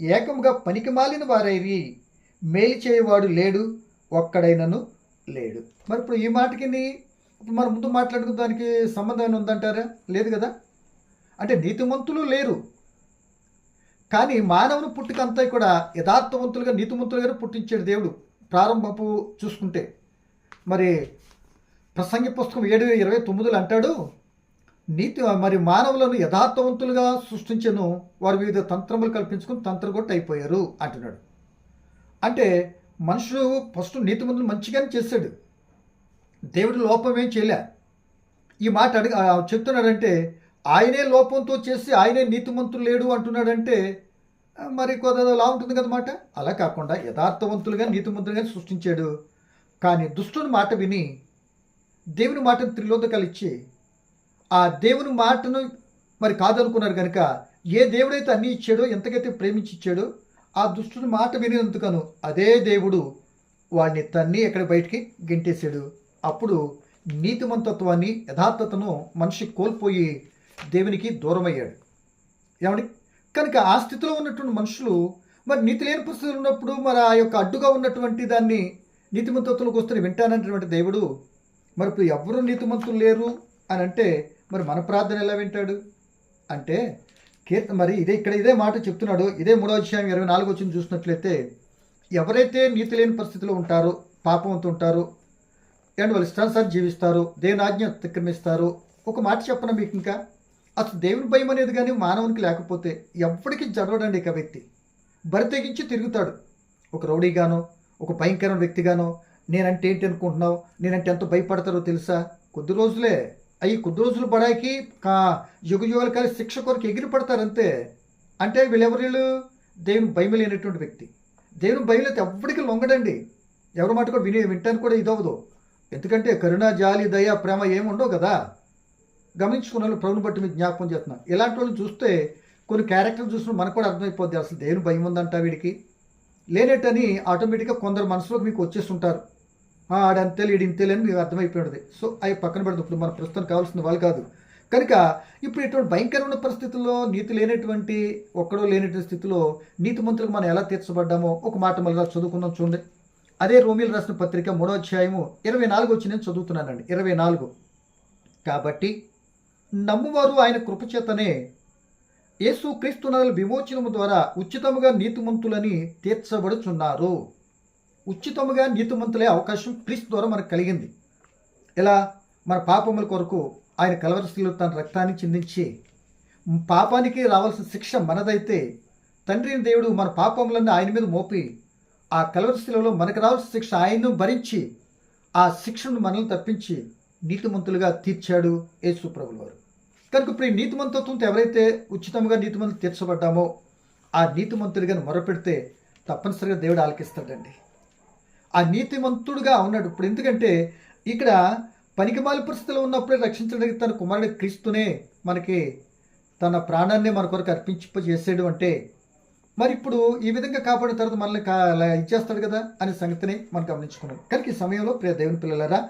ఏకముగా పనికి మాలిన వారైరి. మేలు చేయవాడు లేడు, ఒక్కడైనను లేడు. మరి ఇప్పుడు ఈ మాటకి మనం ముందు మాట్లాడుకున్న దానికి సంబంధం ఉందంటారా? లేదు కదా. అంటే నీతిమంతులు లేరు, కానీ మానవుని పుట్టుకంతా కూడా యథార్థవంతులుగా నీతిమంతులుగానే పుట్టించాడు దేవుడు. ప్రారంభపు చూసుకుంటే మరి ప్రసంగి పుస్తకం 7:29 అంటాడు, మరి మానవులను యథార్థవంతులుగా సృష్టించను, వారు వివిధ తంత్రములు కల్పించుకుని తంత్రగొట్టు అయిపోయారు అంటున్నాడు. అంటే మనుషుడు ఫస్ట్ నీతిమంతులు మంచిగానే చేశాడు, దేవుడు లోపమేం చేయలే. ఈ మాట చెప్తున్నాడంటే ఆయనే లోపంతో చేసి ఆయనే నీతిమంతులు లేడు అంటున్నాడంటే మరి కొద్దిలా ఉంటుంది కదన్నమాట. అలా కాకుండా యథార్థవంతులుగా నీతిమంతులుగా సృష్టించాడు. కానీ దుష్టుని మాట విని దేవుని మాటను త్రిలోదకాలు ఇచ్చి ఆ దేవుని మాటను మరి కాదనుకున్నారు కనుక ఏ దేవుడైతే అన్నీ ఇచ్చాడో, ఎంతకైతే ప్రేమించి ఇచ్చాడో, ఆ దుష్టుని మాట వినేందుకను అదే దేవుడు వాడిని తన్ని ఎక్కడ బయటికి గెంటేశాడు. అప్పుడు నీతిమంతత్వాన్ని యథార్థతను మనిషి కోల్పోయి దేవునికి దూరమయ్యాడు. ఏమండి, కనుక ఆ స్థితిలో ఉన్నటువంటి మనుషులు మరి నీతి లేని పరిస్థితులు ఉన్నప్పుడు మరి ఆ యొక్క అడ్డుగా ఉన్నటువంటి దాన్ని నీతిమంతత్వంలోకి వస్తే వింటానటువంటి దేవుడు మరి ఇప్పుడు ఎవరు నీతిమంతులు లేరు అని అంటే మరి మన ప్రార్థన ఎలా వింటాడు? అంటే మరి ఇదే మాట చెప్తున్నాడు. ఇదే 3వ అధ్యాయం 24వ వచనం చూసినట్లయితే, ఎవరైతే నీతి లేని పరిస్థితిలో ఉంటారో, పాపంతో ఉంటారో అండ్ వాళ్ళు ఇష్టానుసారి జీవిస్తారు, దేవుని ఆజ్ఞ అతిక్రమిస్తారు. ఒక మాట చెప్పన మీకు, ఇంకా అసలు దేవుని భయం అనేది కానీ మానవునికి లేకపోతే ఎప్పటికీ జడవడండి. ఇక వ్యక్తి బరి తెగించి తిరుగుతాడు. ఒక రౌడీగానో, ఒక భయంకరమైన వ్యక్తిగానో. నేనంటే ఏంటి అనుకుంటున్నావు, నేనంటే ఎంతో భయపడతారో తెలుసా? కొద్ది రోజులే కొద్ది రోజులు పడాకి యుగ యుగాల కాలి శిక్ష కొరకు ఎగిరి పడతారంతే. అంటే వీళ్ళు దేవుని భయం లేనటువంటి వ్యక్తి. దేవుని భయం అయితే ఎప్పటికీ లొంగడండి. ఎవరి మాట కూడా వింటానికి కూడా ఇదవ్వదు. ఎందుకంటే కరుణ, జాలి, దయ, ప్రేమ ఏమి ఉండవు కదా. గమనించుకున్న వాళ్ళు ప్రభుని బట్టి మీకు జ్ఞాపకం చేస్తున్నాను. ఇలాంటి వాళ్ళు చూస్తే కొన్ని క్యారెక్టర్లు చూసిన మనకు కూడా అర్థమైపోద్ది, అసలు దేవుని భయం ఉందంట వీడికి లేనట్టని ఆటోమేటిక్గా కొందరు మనసులోకి మీకు వచ్చేస్తుంటారు. ఆడంతేలు ఈడింతేలు అని మీకు అర్థమైపోయింది. సో అవి పక్కన పెడదు. ఇప్పుడు మన ప్రస్తుతం కావాల్సిన వాళ్ళు కాదు కనుక ఇప్పుడు ఇటువంటి భయంకరమైన పరిస్థితుల్లో నీతి లేనటువంటి ఒక్కడో లేనటువంటి స్థితిలో నీతిమంతులకు మనం ఎలా తీర్చబడ్డామో ఒక మాట మళ్ళీ చదువుకుందాం చూడండి. అదే రోమిల్ రాసిన పత్రిక 3వ అధ్యాయము 24 వచ్చి నేను చదువుతున్నానండి. 24. కాబట్టి నమ్మువారు ఆయన కృపచేతనే యేసు క్రీస్తునాల విమోచనము ద్వారా ఉచితముగా నీతిమంతులని తీర్చబడుచున్నారు. ఉచితముగా నీతిమంతులే అవకాశం క్రీస్తు ద్వారా మనకు కలిగింది. ఇలా మన పాపముల కొరకు ఆయన కలవరిశిలో తన రక్తాన్ని చిందించి పాపానికి రావాల్సిన శిక్ష మనదైతే తండ్రిని దేవుడు మన పాపములన్నీ ఆయన మీద మోపి ఆ కలవరిశిలలో మనకు రావాల్సిన శిక్ష ఆయన్ను భరించి ఆ శిక్షను మనల్ని తప్పించి నీతిమంతులుగా తీర్చాడు యేసు ప్రభువు వారు. కనుక ఇప్పుడు ఈ నీతిమంతత్వంతో ఎవరైతే ఉచితంగా నీతిమంతులు తీర్చబడ్డామో ఆ నీతిమంతుడిగా మొరపెడితే తప్పనిసరిగా దేవుడు ఆలకిస్తాడండి. ఆ నీతిమంతుడుగా ఉన్నాడు. ఇప్పుడు ఎందుకంటే ఇక్కడ పనికిమాలి పరిస్థితిలో ఉన్నప్పుడే రక్షించడానికి తన కుమారుడి క్రీస్తునే మనకి తన ప్రాణాన్ని మన కొరకు అర్పించేసాడు అంటే మరి ఇప్పుడు ఈ విధంగా కాపాడిన తర్వాత మనల్ని ఇచ్చేస్తాడు కదా అనే సంగతిని మనం గమనించుకున్నాం. కనుక ఈ సమయంలో ప్రియ దేవుని పిల్లలారా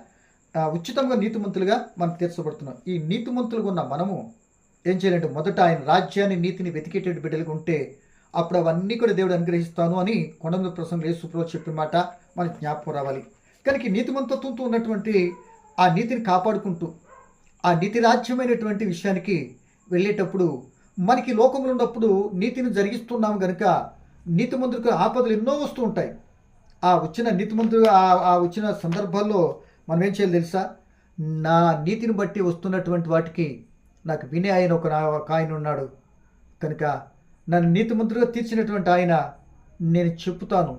ఉచితంగా నీతిమంతులుగా మనం తీర్చబడుతున్నాం. ఈ నీతిమంతులుగా ఉన్న మనము ఏం చేయాలంటే మొదట ఆయన రాజ్యాన్ని నీతిని వెతికేటట్టు బిడ్డలుగా ఉంటే అప్పుడు అవన్నీ కూడా దేవుడు అనుగ్రహిస్తాను అని కొండ ప్రసంగం యేసుప్రభువు చెప్పిన మాట మనకి జ్ఞాపకం రావాలి. కనుక నీతిమంతత్వంతో ఉన్నటువంటి ఆ నీతిని కాపాడుకుంటూ ఆ నీతి రాజ్యమైనటువంటి విషయానికి వెళ్ళేటప్పుడు మనకి లోకంలో ఉన్నప్పుడు నీతిని జరిగిస్తున్నాము కనుక నీతిమంతులకు ఆపదలు ఎన్నో వస్తూ ఉంటాయి. ఆ వచ్చిన నీతిమంతుడు ఆ వచ్చిన సందర్భాల్లో మనం ఏం చేయాలి తెలుసా? నా నీతిని బట్టి వస్తున్నటువంటి వాటికి నాకు వినే ఆయన ఒక ఆయన ఉన్నాడు కనుక నన్ను నీతిమంతుడిగా తీర్చినటువంటి ఆయన నేను చెప్పుతాను,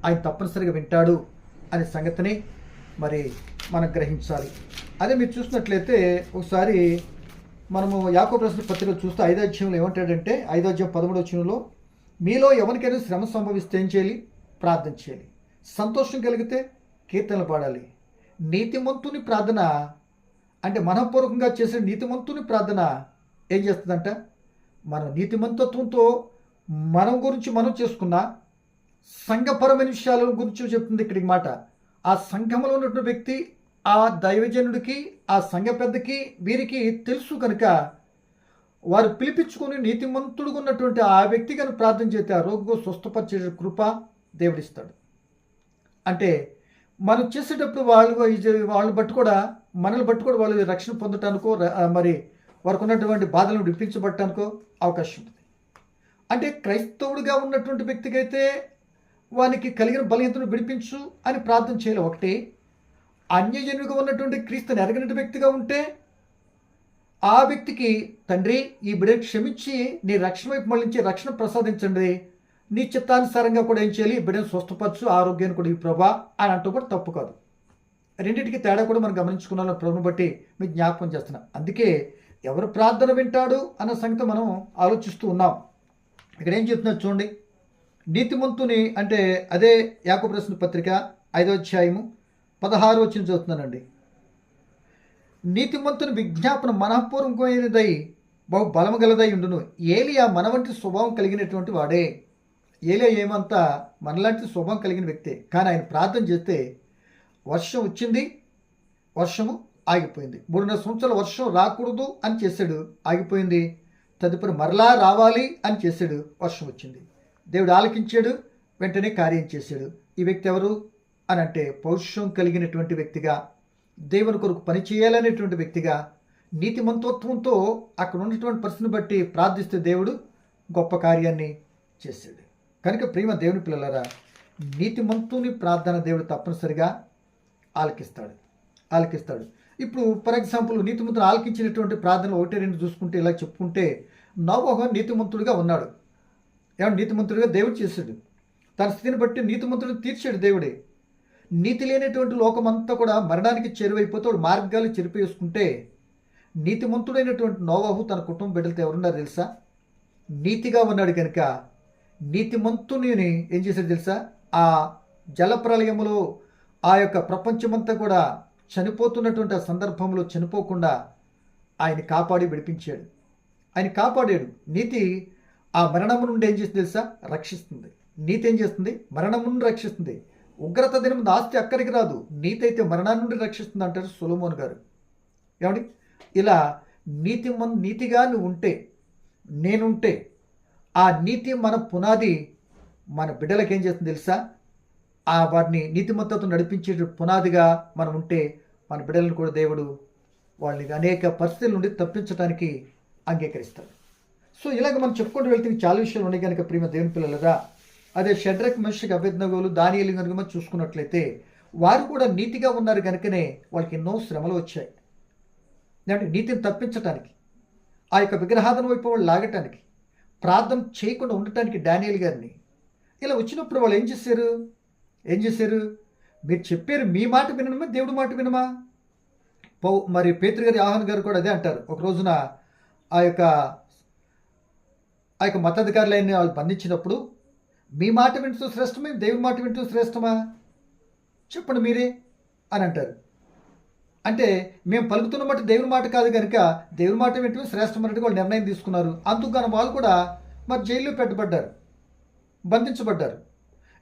ఆయన తప్పనిసరిగా వింటాడు అనే సంగతిని మరి మనం గ్రహించాలి. అదే మీరు చూసినట్లయితే ఒకసారి మనము యాకోబు రాసిన పత్రిక చూస్తే 5వ అధ్యాయంలో ఏమంటాడంటే 5వ అధ్యాయం 13వ వచనంలో, మీలో ఎవరికైనా శ్రమ సంభవిస్తే ఏం చేయాలి? ప్రార్థన చేయాలి. సంతోషం కలిగితే కీర్తనలు పాడాలి. నీతిమంతుని ప్రార్థన అంటే మనఃపూర్వకంగా చేసే నీతిమంతుని ప్రార్థన ఏం చేస్తుందంట? మన నీతిమంతత్వంతో మనం గురించి మనం చేసుకున్న సంఘపరమైన విషయాల గురించి చెప్తుంది ఇక్కడికి మాట. ఆ సంఘంలో ఉన్నటువంటి వ్యక్తి, ఆ దైవజనుడికి, ఆ సంఘ పెద్దకి, వీరికి తెలుసు కనుక వారు పిలిపించుకొని నీతిమంతుడుగా ఉన్నటువంటి ఆ వ్యక్తి కనుక ప్రార్థన చేస్తే ఆ రోగిగా స్వస్థపరిచే కృప దేవుడిస్తాడు. అంటే మనం చేసేటప్పుడు వాళ్ళని బట్టి కూడా మనల్ని బట్టి కూడా వాళ్ళు రక్షణ పొందటానికో మరి వారికి ఉన్నటువంటి బాధలను విడిపించబడటానికో అవకాశం ఉంటుంది. అంటే క్రైస్తవుడిగా ఉన్నటువంటి వ్యక్తికి అయితే వానికి కలిగిన బలహీనతను విడిపించు అని ప్రార్థన చేయాలి ఒకటి. అన్యజనుడిగా ఉన్నటువంటి క్రీస్తుని ఎరగని వ్యక్తిగా ఉంటే ఆ వ్యక్తికి తండ్రి ఈ బిడ్డను క్షమించి నీ రక్షణ వైపు మళ్ళించి రక్షణ ప్రసాదించండి, నీ చిత్తానుసారంగా కూడా ఏం చేయాలి? బిడ్డను స్వస్థపరచు, ఆరోగ్యాన్ని కూడా ఈ ప్రభా అని అంటూ కూడా తప్పు కాదు. రెండింటికి తేడా కూడా మనం గమనించుకున్నాం. ప్రభుని బట్టి మీకు జ్ఞాపకం చేస్తున్నాం. అందుకే ఎవరు ప్రార్థన వింటాడు అన్న సంగతి మనం ఆలోచిస్తూ ఉన్నాం. ఇక్కడ ఏం చెప్తున్నారు చూడండి. నీతిమంతుని అంటే అదే యాకోబు రాసిన పత్రిక 5వ అధ్యాయము 16వ వచనం చదువుతున్నానండి. నీతిమంతుని విజ్ఞాపన మనఃపూర్వకమైనదై బహు బలము గలదై ఉండును. ఏలియా మన వంటి స్వభావం కలిగినటువంటి వాడే. ఏలియా ఏమంతా మనలాంటి స్వభావం కలిగిన వ్యక్తే. కానీ ఆయన ప్రార్థన చేస్తే వర్షం వచ్చింది, వర్షము ఆగిపోయింది. 3.5 సంవత్సరాల వర్షం రాకూడదు అని చేశాడు, ఆగిపోయింది. తదుపరి మరలా రావాలి అని చేశాడు, వర్షం వచ్చింది. దేవుడు ఆలకించాడు, వెంటనే కార్యం చేశాడు. ఈ వ్యక్తి ఎవరు అని అంటే పౌరుషం కలిగినటువంటి వ్యక్తిగా, దేవుని కొరకు పని చేయాలనేటువంటి వ్యక్తిగా, నీతిమంతత్వంతో అక్కడ ఉన్నటువంటి పరిస్థితిని బట్టి ప్రార్థిస్తే దేవుడు గొప్ప కార్యాన్ని చేశాడు. కనుక ప్రేమ దేవుని పిల్లలారా, నీతిమంతుని ప్రార్థన దేవుడు తప్పనిసరిగా ఆలకిస్తాడు. ఇప్పుడు ఫర్ ఎగ్జాంపుల్ నీతిమంతుడు ఆలకించినటువంటి ప్రార్థనలు 1-2 చూసుకుంటే ఇలా చెప్పుకుంటే, నోవహు నీతిమంతుడిగా ఉన్నాడు. ఏమన్నా నీతిమంతుడిగా దేవుడు చేశాడు. తన స్థితిని బట్టి నీతిమంతుడిని తీర్చాడు దేవుడే. నీతి లేనటువంటి లోకమంతా కూడా మరణానికి చేరువైపోతే మార్గాలు చెరిపేసుకుంటే, నీతిమంతుడైనటువంటి నోవహు తన కుటుంబ బిడ్డలతో ఎవరున్నారు తెలుసా? నీతిగా ఉన్నాడు కనుక నీతిమంతుని ఏం చేశాడు తెలుసా? ఆ జలప్రలయములో ఆ యొక్క ప్రపంచమంతా కూడా చనిపోతున్నటువంటి ఆ సందర్భంలో చనిపోకుండా ఆయన కాపాడి విడిపించాడు. ఆయన కాపాడాడు. నీతి ఆ మరణము నుండి ఏం చేస్తుంది తెలుసా? రక్షిస్తుంది. నీతి ఏం చేస్తుంది? మరణం నుండి రక్షిస్తుంది. ఉగ్రత దినం ఆస్తి అక్కడికి రాదు, నీతి అయితే మరణాన్ని నుండి రక్షిస్తుంది అంటారు సొలొమోను గారు. ఏమండి? ఇలా నీతిగా నువ్వు ఉంటే, నేనుంటే, ఆ నీతి మన పునాది మన బిడ్డలకు ఏం చేస్తుంది తెలుసా? ఆ వారిని నీతిమంతతో నడిపించే పునాదిగా మనం ఉంటే మన బిడ్డలను కూడా దేవుడు వాళ్ళని అనేక పరిస్థితుల నుండి తప్పించడానికి అంగీకరిస్తాడు. సో ఇలాగ మనం చెప్పుకుంటూ వెళ్తే చాలా విషయాలు ఉన్నాయి కనుక ప్రియమ దేవుని పిల్లలుగా, అదే షడ్రక్, మెషక్, అబేద్నెగోలు, దానియేలు కనుక మనం చూసుకున్నట్లయితే వారు కూడా నీతిగా ఉన్నారు కనుకనే వాళ్ళకి ఎన్నో శ్రమలు వచ్చాయి. అంటే నీతిని తప్పించటానికి, ఆ యొక్క విగ్రహాధన వైపు వాళ్ళు లాగటానికి, ప్రార్థన చేయకుండా ఉండటానికి డానియేలు గారిని ఇలా వచ్చినప్పుడు వాళ్ళు ఏం చేశారు? మీరు చెప్పారు, మీ మాట వినమా దేవుడి మాట వినమా? మరి పేతురు గారు, యోహాను గారు కూడా అదే అంటారు. ఒక రోజున ఆ యొక్క మతాధికారులైన వాళ్ళు బంధించినప్పుడు, మీ మాట వింటూ శ్రేష్టమే, దేవుడి మాట వింటూ శ్రేష్టమా చెప్పండి మీరే అని అంటారు. అంటే మేము పలుకుతున్న మాట దేవుడి మాట కాదు కనుక దేవుడి మాట వింటూ శ్రేష్టం అన్నట్టు వాళ్ళు నిర్ణయం తీసుకున్నారు. అందుకని వాళ్ళు కూడా మరి జైల్లో పెట్టబడ్డారు, బంధించబడ్డారు.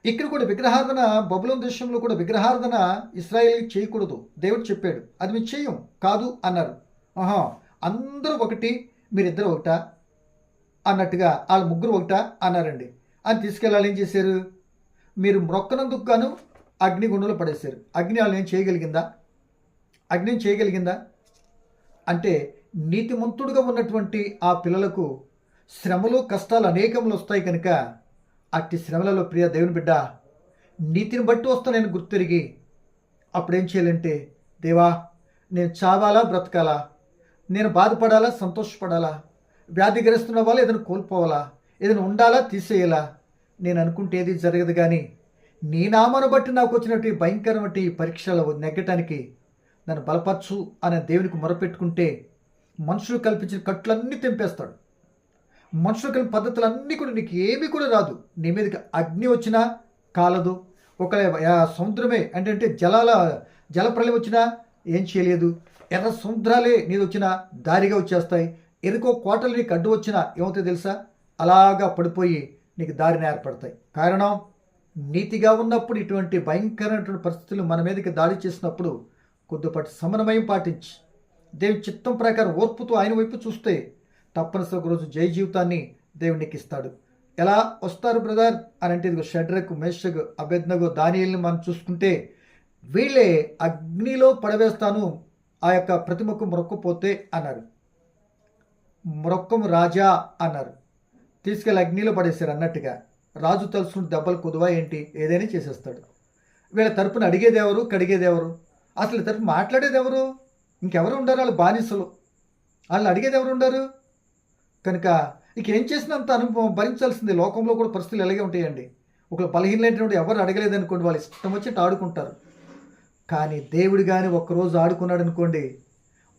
ఇక్కడ కూడా విగ్రహార్థన, బబులోను దేశంలో కూడా విగ్రహార్థన ఇశ్రాయేలుకి చేయకూడదు దేవుడు చెప్పాడు. అది మేము చేయం కాదు అన్నారు. అందరూ ఒకటి, మీరిద్దరు ఒకటా అన్నట్టుగా వాళ్ళ ముగ్గురు ఒకటా అన్నారండి. అని తీసుకెళ్ళాలి. ఏం చేశారు? మీరు మొక్కనందుకు గాను అగ్నిగుండంలో పడేశారు. అగ్ని వాళ్ళు ఏం చేయగలిగిందా? అగ్ని చేయగలిగిందా? అంటే నీతిమంతుడుగా ఉన్నటువంటి ఆ పిల్లలకు శ్రమలు, కష్టాలు అనేకములు వస్తాయి కనుక అట్టి శ్రమలలో ప్రియ దేవుని బిడ్డ నీతిని బట్టి వస్తానని గుర్తిరిగి అప్పుడేం చేయాలంటే, దేవా నేను చావాలా బ్రతకాలా, నేను బాధపడాలా సంతోషపడాలా, వ్యాధిగ్రస్తున్న వాళ్ళు ఏదైనా కోల్పోవాలా, ఏదైనా ఉండాలా తీసేయాలా, నేను అనుకుంటే ఏది జరగదు. కానీ నీ నామాను బట్టి నాకు వచ్చినటువంటి భయంకరమైన పరీక్షలు నెగ్గటానికి నన్ను బలపరచు అనే దేవునికి మొరపెట్టుకుంటే మనుషులు కల్పించిన కట్లన్నీ తెంపేస్తాడు. మనుషులు కలిపిన పద్ధతులన్నీ కూడా నీకు ఏమీ కూడా రాదు. నీ మీదకి అగ్ని వచ్చినా కాలదు. ఒక సముద్రమే అంటే జలప్రలయం వచ్చినా ఏం చేయలేదు. ఎర్ర సముద్రాలే నీది వచ్చినా దారిగా వచ్చేస్తాయి. ఎరుకో కోటలు నీకు అడ్డు వచ్చినా ఏమవుతాయి తెలుసా, అలాగా పడిపోయి నీకు దారిని ఏర్పడతాయి. కారణం, నీతిగా ఉన్నప్పుడు ఇటువంటి భయంకరమైనటువంటి పరిస్థితులు మన మీదకి దాడి చేసినప్పుడు కొద్దిపాటి సమన్వయం పాటించి దేవుని చిత్తం ప్రకారం ఓర్పుతో ఆయన వైపు చూస్తే తప్పనిసరి ఒక రోజు జయ జీవితాన్ని దేవునికి ఇస్తాడు. ఎలా వస్తారు బ్రదర్ అని అంటే, ఇదిగో షడ్రకు, మేషకు, అబేద్నగో, దానియేలుని మనం చూసుకుంటే వీళ్ళే అగ్నిలో పడవేస్తాను ఆ యొక్క ప్రతిమకు మొరక్కపోతే అన్నారు. మొరక్కము రాజా అన్నారు. తీసుకెళ్ళి అగ్నిలో పడేశారు అన్నట్టుగా. రాజు తలుసుకుని దెబ్బలు కుదువా ఏంటి, ఏదైనా చేసేస్తాడు. వీళ్ళ తరపున అడిగేదెవరు, కడిగేదెవరు, అసలు తరపు మాట్లాడేదెవరు? ఇంకెవరు ఉండరు? వాళ్ళు బానిసలు. వాళ్ళు అడిగేది ఎవరు ఉండరు? కనుక ఇక ఏం చేసినంత అనుభవం భరించాల్సింది. లోకంలో కూడా పరిస్థితులు ఎలాగే ఉంటాయండి. ఒక బలహీనమైనటువంటి ఎవరు అడగలేదనుకోండి, వాళ్ళు ఇష్టం వచ్చినట్టు ఆడుకుంటారు. కానీ దేవుడు కానీ ఒక్కరోజు ఆడుకున్నాడు అనుకోండి,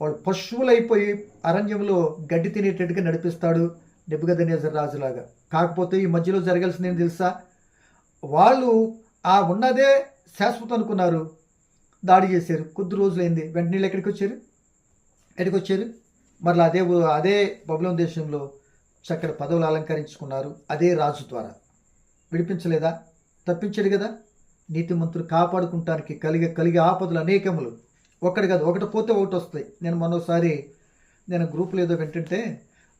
వాడు పశువులు అయిపోయి అరణ్యంలో గడ్డి తినేటట్టుగా నడిపిస్తాడు, నెబుకద్నెజరు రాజులాగా. కాకపోతే ఈ మధ్యలో జరగాల్సింది ఏం తెలుసా, వాళ్ళు ఆ ఉన్నదే శాశ్వతం అనుకున్నారు, దాడి చేశారు. కొద్ది రోజులైంది, వెంటనే ఎక్కడికి వచ్చారు మరలా అదే బబులోను దేశంలో చక్కటి పదవులు అలంకరించుకున్నారు. అదే రాజు ద్వారా విడిపించలేదా? తప్పించాడు కదా. నీతిమంతులు కాపాడుకుంటానికి కలిగే ఆపదలు అనేకములు. ఒకటి కాదు, ఒకటి పోతే ఒకటి వస్తాయి. మొన్నోసారి గ్రూపులో ఏదో వింటుంటే,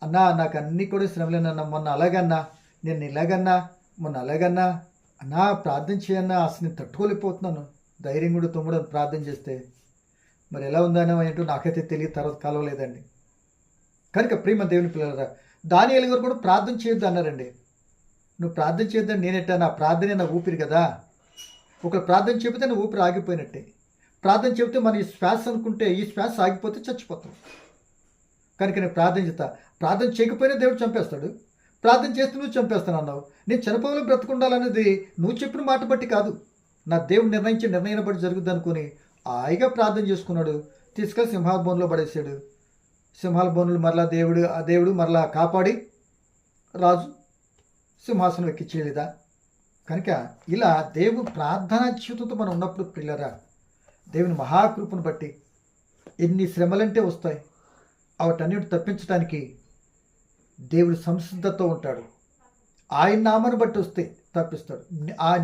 అన్నా నాకు అన్నీ కూడా శ్రమలేనన్నా, మొన్న అలాగన్నా, నేను ఇలాగన్నా, మొన్న అలాగన్నా, అన్నా ప్రార్థన చేయన్నా, అసలు నేను తట్టుకోలేకపోతున్నాను, ధైర్యం కూడా తమ్ముడు ప్రార్థన చేస్తే. మరి ఎలా ఉందనో ఏంటో నాకైతే తెలియదు, తర్వాత కలవలేదండి. కనుక ప్రేమ దేవుని పిల్లలరా, దానియేలు గారు కూడా ప్రార్థన చేయొద్దు అన్నారండి. నువ్వు ప్రార్థన చేయొద్దని నేనెట్టా? నా ప్రార్థనే నా ఊపిరి కదా. ఒక ప్రార్థన చెబితే నా ఊపిరి ఆగిపోయినట్టే. ప్రార్థన చెబితే మన ఈ శ్వాస అనుకుంటే ఈ శ్వాస ఆగిపోతే చచ్చిపోతాం. కనుక నేను ప్రార్థన చేస్తా. ప్రార్థన చేయకపోయినా దేవుడు చంపేస్తాడు, ప్రార్థన చేస్తే నువ్వు చంపేస్తాను అన్నావు. నేను చనిపోవాలో బ్రతుకుండాలనేది నువ్వు చెప్పిన మాట బట్టి కాదు, నా దేవుడు నిర్ణయించిన నిర్ణయం బట్టి జరుగుద్ది అనుకుని హాయిగా ప్రార్థన చేసుకున్నాడు. తీసుకెళ్ళి సింహాల బోన్లో పడేసాడు. సింహాల బోన్లు మరలా దేవుడు మరలా కాపాడి రాజు సింహాసనం ఎక్కించేయలేదా? కనుక ఇలా దేవుడు ప్రార్థనా జీవితంతో మనం ఉన్నప్పుడు పిల్లరా, దేవుని మహాకృపను బట్టి ఎన్ని శ్రమలంటే వస్తాయి, వాటన్నిటి తప్పించడానికి దేవుడు సంసిద్ధతో ఉంటాడు. ఆయన నామాన్ని బట్టి వస్తే తప్పిస్తాడు.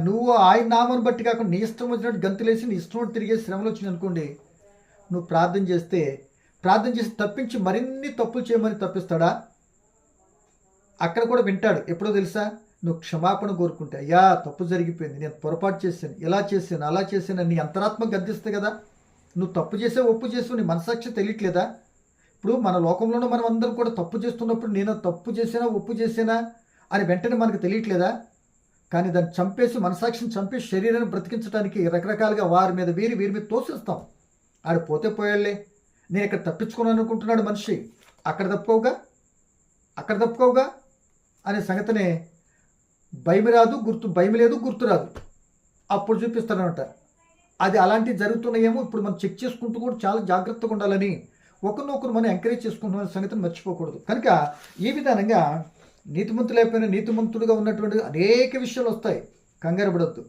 నువ్వు ఆయన నామాన్ని బట్టి కాకుండా నీ ఇష్టం వచ్చినట్టు గంతులేసి నీ ఇష్టం తిరిగే శ్రమలు వచ్చింది అనుకోండి, నువ్వు ప్రార్థన చేసి తప్పించి మరిన్ని తప్పులు చేయమని తప్పిస్తాడా? అక్కడ కూడా వింటాడు. ఎప్పుడో తెలుసా, నువ్వు క్షమాపణ కోరుకుంటే, అయ్యా తప్పు జరిగిపోయింది, నేను పొరపాటు చేశాను, ఇలా చేశాను, అలా చేశాను, నీ అంతరాత్మ గద్దిస్తే కదా. నువ్వు తప్పు చేసావు, ఒప్పు చేసావు, నీ మనసాక్షి తెలియట్లేదా? ఇప్పుడు మన లోకంలోనూ మనం అందరం కూడా తప్పు చేస్తున్నప్పుడు నేను తప్పు చేసానా ఒప్పు చేసానా అని వెంటనే మనకు తెలియట్లేదా? కానీ దాన్ని చంపేసి, మనసాక్షిని చంపేసి శరీరాన్ని బ్రతికించడానికి రకరకాలుగా వారి మీద వీరి మీద తోసిస్తాం. ఆడు పోతే పోయాళ్లే, నేను ఇక్కడ తప్పించుకున్నాను అనుకుంటున్నాడు మనిషి. అక్కడ తప్పుకోవుగా అనే సంగతినే భయం లేదు, గుర్తు రాదు, అప్పుడు చూపిస్తాడనమాట. అది అలాంటివి జరుగుతున్నాయేమో ఇప్పుడు మనం చెక్ చేసుకుంటూ కూడా చాలా జాగ్రత్తగా ఉండాలని, ఒకరినొకరు మనం ఎంకరేజ్ చేసుకుంటున్న సంగతిని మర్చిపోకూడదు. కనుక ఈ విధానంగా నీతిమంతులైపోయిన నీతిమంతుడుగా ఉన్నటువంటి అనేక విషయాలు వస్తాయి, కంగారు పడొద్దు.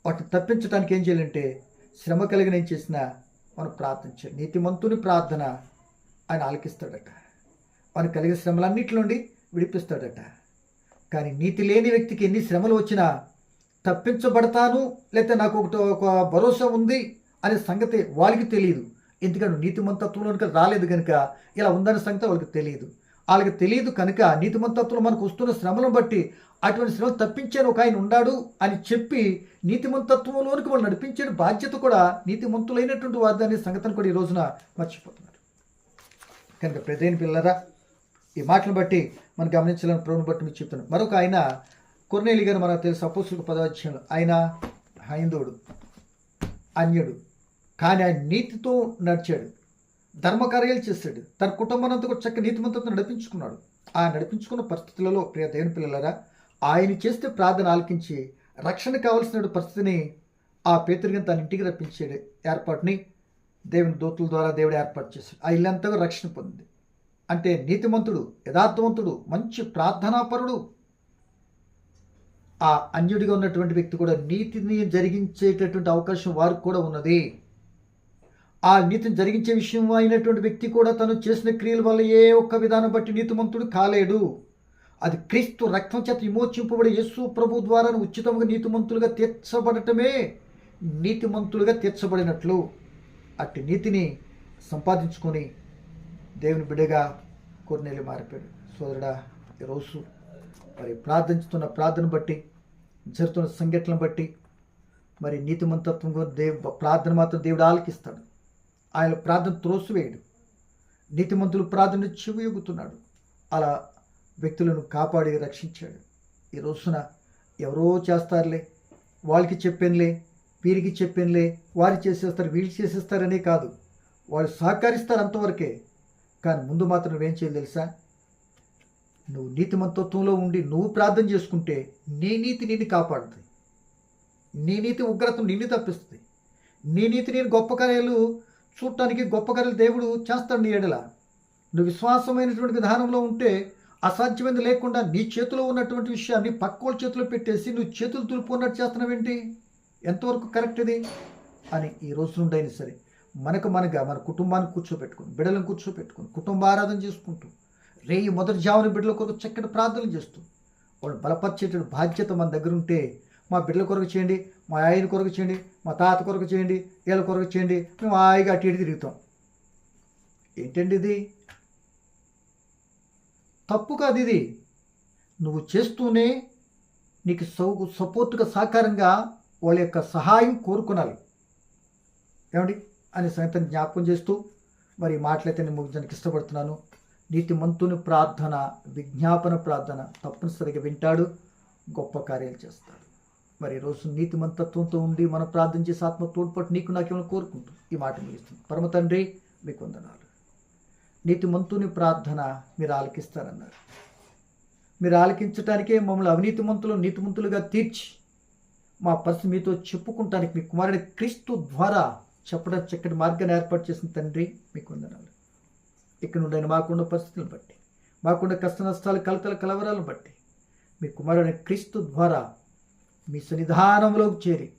వాటిని తప్పించడానికి ఏం చేయాలంటే, శ్రమ కలిగిన ఏం చేసినా మనం ప్రార్థించాలి. నీతిమంతుని ప్రార్థన ఆయన ఆలకిస్తాడట, వారికి కలిగిన శ్రమలన్నింటి నుండి విడిపిస్తాడట. కానీ నీతి లేని వ్యక్తికి ఎన్ని శ్రమలు వచ్చినా తప్పించబడతాను, లేకపోతే నాకు ఒక భరోసా ఉంది అనే సంగతి వాళ్ళకి తెలియదు. ఎందుకంటే నీతిమంతత్వంలోనికి రాలేదు కనుక ఇలా ఉందనే సంగతి వాళ్ళకి తెలియదు కనుక నీతిమంతత్వంలో మనకు వస్తున్న శ్రమలను బట్టి అటువంటి శ్రమలు తప్పించాను ఒక ఆయన ఉన్నాడు అని చెప్పి నీతిమంతత్వంలోనికి వాళ్ళు నడిపించే బాధ్యత కూడా నీతిమంతులైనటువంటి వారి అనే సంగతిని కూడా ఈ రోజున మర్చిపోతున్నారు. కనుక ప్రదేని పిల్లరా, ఈ మాటలను బట్టి మనం గమనించాలని ప్రభుని బట్టి మీకు చెప్తున్నాను. మరొక ఆయన కొర్నేలి గారు మనకు తెలుసు అపోస్తుల 10వ అధ్యాయంలో. ఆయన హైందవుడు, అన్యుడు, కానీ ఆయన నీతితో నడిచాడు, ధర్మకార్యాలు చేశాడు, తన కుటుంబానంతా కూడా చక్కగా నీతిమంతులతో నడిపించుకున్నాడు. ఆ నడిపించుకున్న పరిస్థితులలో ప్రియ దేవుని పిల్లలారా, ఆయన చేస్తే ప్రార్థన ఆలకించి రక్షణ కావాల్సిన పరిస్థితిని ఆ పేతురుని తన ఇంటికి రప్పించాడు. ఏర్పాటుని దేవుని దూతల ద్వారా దేవుడు ఏర్పాటు చేశాడు. ఆ ఇల్లంతగా రక్షణ పొందింది. అంటే నీతిమంతుడు, యథార్థవంతుడు, మంచి ప్రార్థనాపరుడు. ఆ అన్యుడిగా ఉన్నటువంటి వ్యక్తి కూడా నీతిని జరిగించేటటువంటి అవకాశం వారికి కూడా ఉన్నది. ఆ నీతిని జరిగించే విషయం అయినటువంటి వ్యక్తి కూడా తను చేసిన క్రియల వల్ల ఏ ఒక్క విధానం బట్టి నీతిమంతుడు కాలేడు. అది క్రీస్తు రక్తం చేత విమోచింపబడి యేసు ప్రభు ద్వారా ఉచితంగా నీతిమంతులుగా తీర్చబడటమే నీతిమంతులుగా తీర్చబడినట్లు. అట్టి నీతిని సంపాదించుకొని దేవుని బిడ్డగా కొర్నేలి మారిపోయాడు. సోదరుడా, ఈరోజు మరి ప్రార్థించుతున్న ప్రార్థన బట్టి, జరుగుతున్న సంఘటనలను బట్టి మరి నీతిమంతత్వం ప్రార్థన మాత్రం దేవుడు ఆలకిస్తాడు. ఆయన ప్రార్థన త్రోసివేయడు. నీతిమంతులు ప్రార్థన చెవియొగ్గుతున్నాడు. అలా వ్యక్తులను కాపాడి రక్షించాడు. ఈ రోజున ఎవరో చేస్తారులే, వాళ్ళకి చెప్పానులే, వీరికి చెప్పానులే, వారు చేసేస్తారు, వీళ్ళు చేసేస్తారనే కాదు, వాళ్ళు సహకరిస్తారు అంతవరకే. కానీ ముందు మాత్రం నువ్వేం చేయాలి తెలుసా? నువ్వు నీతిమంతత్వంలో ఉండి నువ్వు ప్రార్థన చేసుకుంటే నీ నీతి నిన్ను కాపాడుతుంది. నీ నీతి ఉగ్రతను నిన్ను తప్పిస్తుంది. నీ నీతి నేను గొప్ప కార్యాలు చూడటానికి గొప్ప కార్యాలు దేవుడు చేస్తాడు నీ ఎడల. నువ్వు విశ్వాసమైనటువంటి విధానంలో ఉంటే అసాధ్యమైనది లేకుండా నీ చేతిలో ఉన్నటువంటి విషయాన్ని పక్కోళ్ళ చేతిలో పెట్టేసి నువ్వు చేతులు దులుపుకున్నట్టు చేస్తున్నావేంటి? ఎంతవరకు కరెక్ట్ ఇది అని ఈ రోజు నుండి అయినా సరే మనగా మన కుటుంబాన్ని కూర్చోబెట్టుకుని, బిడ్డలను కూర్చోబెట్టుకుని, కుటుంబ ఆరాధన చేసుకుంటూ, రేయి మొదటి జామున బిడ్డల కొరకు చక్కటి ప్రార్థనలు చేస్తూ వాళ్ళు బలపరిచేటువంటి బాధ్యత మన దగ్గర ఉంటే, మా బిడ్డల కొరకు చేయండి, మా ఆయన కొరకు చేయండి, మా తాత కొరకు చేయండి, వీళ్ళ కొరకు చేయండి, మేము హాయిగా అటు ఇటు తిరుగుతాం. ఏంటండి ఇది? తప్పు కాదు ఇది. నువ్వు చేస్తూనే నీకు సపోర్ట్గా సహకారంగా వాళ్ళ యొక్క సహాయం కోరుకునాలి. ఏమండి అనే సంగతిని జ్ఞాపకం చేస్తూ మరి మాటలైతే నేను ముగించడానికి ఇష్టపడుతున్నాను. నీతిమంతుని ప్రార్థన, విజ్ఞాపన ప్రార్థన తప్పనిసరిగా వింటాడు, గొప్ప కార్యాలు చేస్తాడు. మరి ఈరోజు నీతిమంతత్వంతో ఉండి మనం ప్రార్థన చేసి ఆత్మ తోడ్పాటు నీకు నాకేమైనా కోరుకుంటూ ఈ మాట ముగిస్తుంది. పరమ తండ్రి, మీకు వందనాలు. నీతిమంతుని ప్రార్థన మీరు ఆలకిస్తారన్నారు. మీరు ఆలకించడానికే మమ్మల్ని అవినీతిమంతులు నీతిమంతులుగా తీర్చి మా పరిస్థితి మీతో చెప్పుకుంటానికి మీ కుమారుడి క్రీస్తు ద్వారా చెప్పడం చక్కటి మార్గాన్ని ఏర్పాటు చేసిన తండ్రి, మీకు వందనాలు. ఇక్కడ నుండి మాకున్న పరిస్థితులను బట్టి, మాకున్న కష్ట నష్టాలు, కలతల కలవరాలను బట్టి మీ కుమారుడి క్రీస్తు ద్వారా మీ సన్నిధానంలోకి చేరి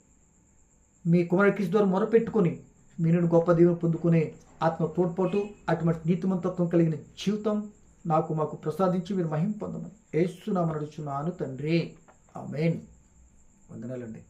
మీ కుమారుడి క్రీస్తు ద్వారా మొరపెట్టుకొని మీ నుండి గొప్ప దీవెన పొందుకునే ఆత్మ తోడ్పాటు, అటువంటి నీతిమంతత్వం కలిగిన జీవితం మాకు ప్రసాదించి మీరు మహిమ పొందమని యేసు నామమున అడుగుచున్నాను తండ్రి. ఆమేన్. వందనాలండి.